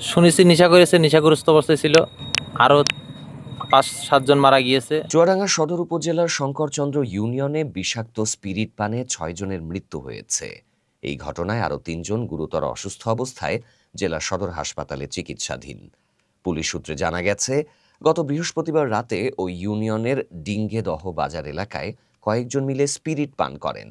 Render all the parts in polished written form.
শুনেছি নেশা করেছে, নেশাগ্রস্ত অবস্থায় ছিল, আরও ৫-৭ জন মারা গিয়েছে। চুয়াডাঙ্গা সদর উপজেলার শঙ্করচন্দ্র ইউনিয়নে বিষাক্ত স্পিরিট পানে ৬ জনের মৃত্যু হয়েছে। এই ঘটনায় আরও ৩ জন গুরুতর অসুস্থ অবস্থায় জেলা সদর হাসপাতালে চিকিৎসাধীন। পুলিশ সূত্রে জানা গেছে, গত বৃহস্পতিবার রাতে ওই ইউনিয়নের ডিঙ্গেদহ বাজার এলাকায় কয়েকজন মিলে স্পিরিট পান করেন।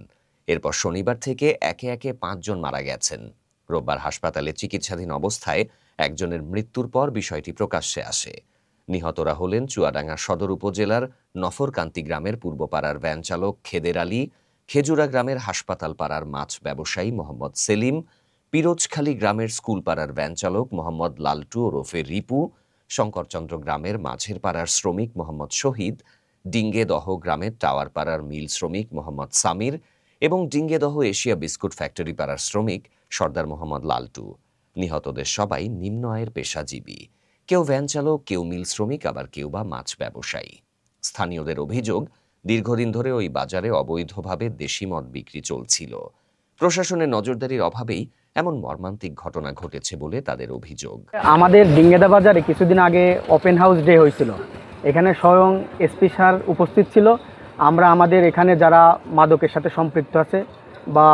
এরপর শনিবার থেকে একে একে ৫ জন মারা গেছেন। রোববার হাসপাতালে চিকিৎসাধীন অবস্থায় একজনের মৃত্যুর পর বিষয়টি প্রকাশ্যে আসে। নিহতরা হলেন চুয়াডাঙ্গা সদর উপজেলার নফরকান্তি গ্রামের পূর্বপাড়ার ভ্যান চালক খেদের আলী, খেজুরা গ্রামের হাসপাতাল পাড়ার মাছ ব্যবসায়ী মোহাম্মদ সেলিম, পিরোজখালী গ্রামের স্কুল পাড়ার ভ্যান চালক মোহাম্মদ লালটু ওরফে রিপু, শঙ্করচন্দ্র গ্রামের মাঝের পাড়ার শ্রমিক মোহাম্মদ শহীদ, ডিঙ্গেদহ গ্রামের টাওয়ার পাড়ার মিল শ্রমিক মোহাম্মদ সামির এবং ডিঙ্গেদহ এশিয়া বিস্কুট ফ্যাক্টরি পাড়ার শ্রমিক সর্দার মোহাম্মদ লালটু। নিহতদের সবাই নিম্ন আয়ের পেশাজীবী, কেউ ভ্যান চালক, কেউ মিল শ্রমিক, আবার কেউ বা মাছ ব্যবসায়ী। স্থানীয়দের অভিযোগ, দীর্ঘদিন ধরে ওই বাজারে অবৈধভাবে দেশি মদ বিক্রি চলছিল। প্রশাসনের নজরদারির অভাবেই এমন মর্মান্তিক ঘটনা ঘটেছে বলে তাদের অভিযোগ। আমাদের ডিঙ্গেদা বাজারে কিছুদিন আগে ওপেন হাউস ডে হয়েছিল। এখানে স্বয়ং এসপি স্যার উপস্থিত ছিল। আমরা আমাদের এখানে যারা মাদকের সাথে সম্পৃক্ত আছে বা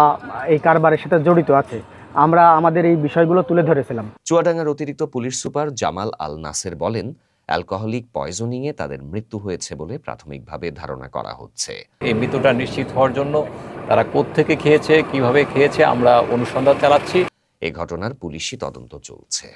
এই কারবারের সাথে জড়িত আছে, আমরা আমাদের এই বিষয়গুলো তুলে ধরেছিলাম। চুয়াডাঙ্গার অতিরিক্ত পুলিশ সুপার জামাল আল নাসের বলেন, অ্যালকোহলিক পয়জনিংয়ে তাদের মৃত্যু হয়েছে বলে প্রাথমিকভাবে ধারণা করা হচ্ছে। এই মৃত্যুটা নিশ্চিত হওয়ার জন্য তারা কোত্থেকে খেয়েছে, কিভাবে খেয়েছে, আমরা অনুসন্ধান চালাচ্ছি। এ ঘটনার পুলিশি তদন্ত চলছে।